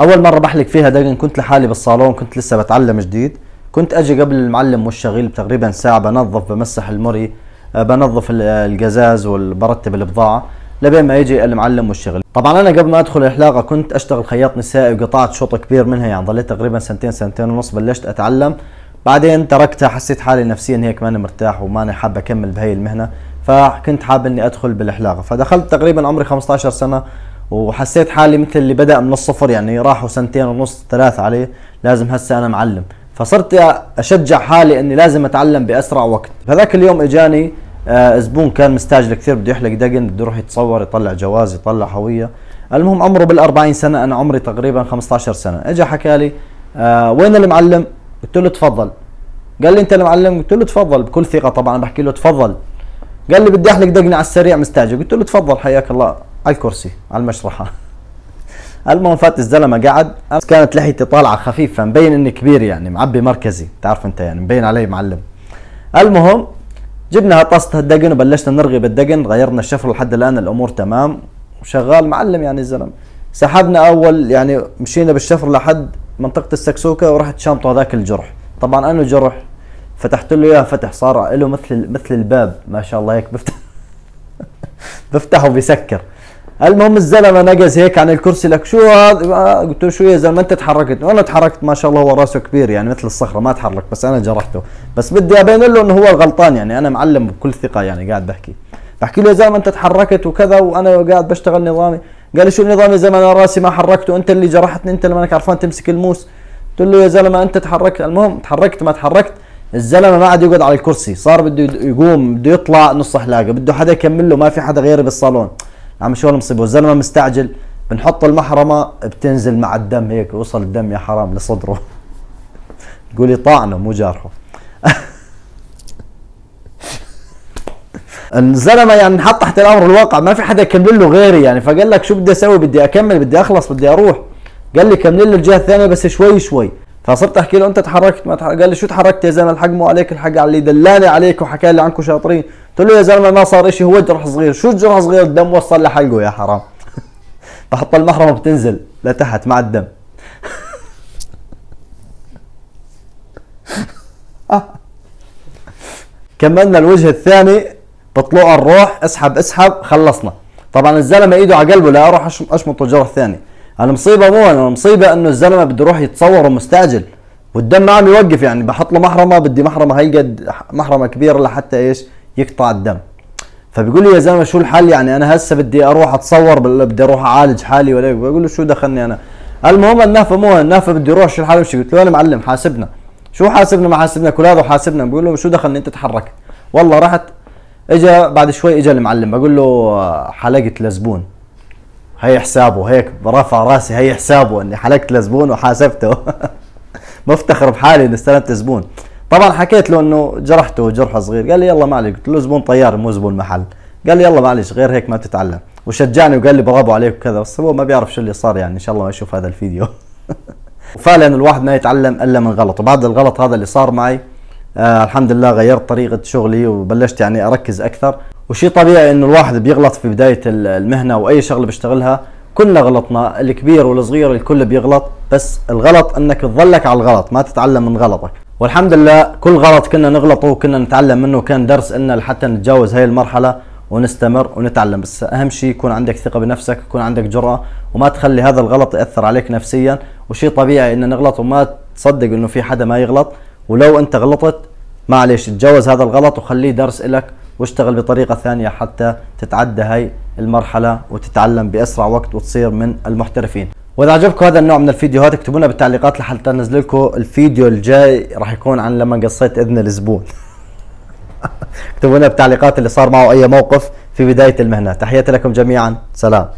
اول مره بحلق فيها دقن كنت لحالي بالصالون، كنت لسه بتعلم جديد. كنت اجي قبل المعلم والشغيل بتقريبا ساعه بنظف بمسح المري، بنظف القزاز وبرتب البضاعه لبين ما يجي المعلم والشغل. طبعا انا قبل ما ادخل الحلاقه كنت اشتغل خياط نسائي وقطعت شوط كبير منها، يعني ضليت تقريبا سنتين ونص بلشت اتعلم. بعدين تركتها، حسيت حالي نفسيا هيك ماني مرتاح وماني حاب اكمل بهي المهنه، فكنت حاب اني ادخل بالحلاقه. فدخلت تقريبا عمري 15 سنه، وحسيت حالي مثل اللي بدأ من الصفر، يعني راحوا سنتين ونص 3 عليه، لازم هسه انا معلم. فصرت اشجع حالي اني لازم اتعلم باسرع وقت. فذاك اليوم اجاني زبون كان مستعجل كثير، بده يحلق دقن، بده يروح يتصور، يطلع جواز، يطلع هويه. المهم عمره بال40 سنه، انا عمري تقريبا 15 سنه. اجى حكى لي وين المعلم؟ قلت له تفضل. قال لي انت المعلم؟ قلت له تفضل بكل ثقه، طبعا بحكي له تفضل. قال لي بدي احلق دقني على السريع مستعجل. قلت له تفضل حياك الله على الكرسي على المشرحه. المهم فات الزلمه قعد، كانت لحيتي طالعه خفيف فمبين اني كبير، يعني معبي مركزي، تعرف انت يعني مبين علي معلم. المهم جبنا طاسه الدقن وبلشنا نرغي بالدقن، غيرنا الشفر لحد الان الامور تمام وشغال معلم يعني الزلمه. سحبنا اول يعني مشينا بالشفر لحد منطقه السكسوكه ورحت شامطه هذاك الجرح. طبعا انا جرح فتحت له اياه فتح صار له مثل الباب ما شاء الله، هيك بفتح بفتحه وبيسكر. المهم الزلمه نقز هيك عن الكرسي، لك شو هذا؟ قلت له شو يا زلمه انت تحركت؟ وانا تحركت ما شاء الله، هو راسه كبير يعني مثل الصخره ما تحرك، بس انا جرحته. بس بدي ابين له انه هو غلطان، يعني انا معلم بكل ثقه، يعني قاعد بحكي له يا زلمه انت تحركت وكذا وانا قاعد بشتغل نظامي. قال لي شو النظام يا زلمه؟ انا راسي ما حركته، انت اللي جرحتني، انت اللي مانك عرفان تمسك الموس. قلت له يا زلمه انت تحركت. المهم تحركت ما تحركت، الزلمه ما عاد يقعد على الكرسي، صار بده يقوم، بده يطلع نص حلاقه، بده حدا يكمل له، ما في حدا غيري بالصالون. عم شو المصيبه، والزلمه مستعجل. بنحط المحرمه بتنزل مع الدم هيك، وصل الدم يا حرام لصدره. تقول لي طعنه مو جارحه. الزلمه يعني انحط تحت الامر الواقع، ما في حدا يكمل له غيري يعني. فقال لك شو بدي اسوي؟ بدي اكمل، بدي اخلص، بدي اروح. قال لي كمل له الجهه الثانيه بس شوي شوي. فصرت احكي له انت تحركت ما تحركت؟ قال لي شو تحركت يا زلمه؟ الحق مو عليك، الحق على اللي دلاني عليك وحكى لي عنكم شاطرين. قلت له يا زلمه ما صار شيء، هو جرح صغير. شو الجرح صغير؟ الدم وصل لحلقه يا حرام. بحط المحرمه بتنزل لتحت مع الدم. كملنا الوجه الثاني، بطلوع الروح، اسحب خلصنا. طبعا الزلمه ايده على قلبه لا اروح اشمط الجرح الثاني. المصيبه مو انا، المصيبه انه الزلمه بده يروح يتصور ومستعجل والدم ما عم يوقف، يعني بحط له محرمه، بدي محرمه هالقد، محرمه كبيره لحتى ايش؟ يقطع الدم. فبيقول لي يا زلمه شو الحل؟ يعني انا هسه بدي اروح اتصور بدي اروح اعالج حالي ولا؟ بقول له شو دخلني انا؟ المهم النافه مو النافه بده يروح شو الحل وشي. قلت له انا معلم حاسبنا. شو حاسبنا؟ ما حاسبنا كل هذا وحاسبنا. بقول له شو دخلني انت تحرك؟ والله رحت. اجى بعد شوي اجى المعلم، بقول له حلقت لزبون، هي حسابه، هيك برفع راسي، هي حسابه اني حلقت لزبون وحاسبته. بفتخر بحالي اني استلمت زبون. طبعا حكيت له انه جرحته جرحه صغير. قال لي يلا معلش. قلت له زبون طيار مو زبون محل. قال لي يلا معلش، غير هيك ما بتتعلم. وشجعني وقال لي برافو عليك وكذا، بس هو ما بيعرف شو اللي صار، يعني ان شاء الله ما يشوف هذا الفيديو. وفعلا الواحد ما يتعلم الا من غلط، وبعد الغلط هذا اللي صار معي الحمد لله غيرت طريقة شغلي وبلشت يعني اركز اكثر. وشي طبيعي انه الواحد بيغلط في بداية المهنة واي شغلة بيشتغلها، كلنا غلطنا، الكبير والصغير الكل بيغلط، بس الغلط انك تظلك على الغلط، ما تتعلم من غلطك. والحمد لله كل غلط كنا نغلطه وكنا نتعلم منه، كان درس لنا لحتى نتجاوز هاي المرحلة ونستمر ونتعلم. بس اهم شيء يكون عندك ثقة بنفسك، يكون عندك جرأة، وما تخلي هذا الغلط يأثر عليك نفسيا. وشيء طبيعي ان نغلط، وما تصدق انه في حدا ما يغلط، ولو انت غلطت معلش تجاوز هذا الغلط وخليه درس إلك، واشتغل بطريقة ثانية حتى تتعدى هاي المرحلة وتتعلم بأسرع وقت وتصير من المحترفين. وإذا عجبكم هذا النوع من الفيديوهات اكتبوا لنا بالتعليقات لحتى انزل لكم الفيديو الجاي، راح يكون عن لما قصيت إذن الزبون. اكتبوا لنا بالتعليقات اللي صار معه أي موقف في بداية المهنة. تحياتي لكم جميعا، سلام.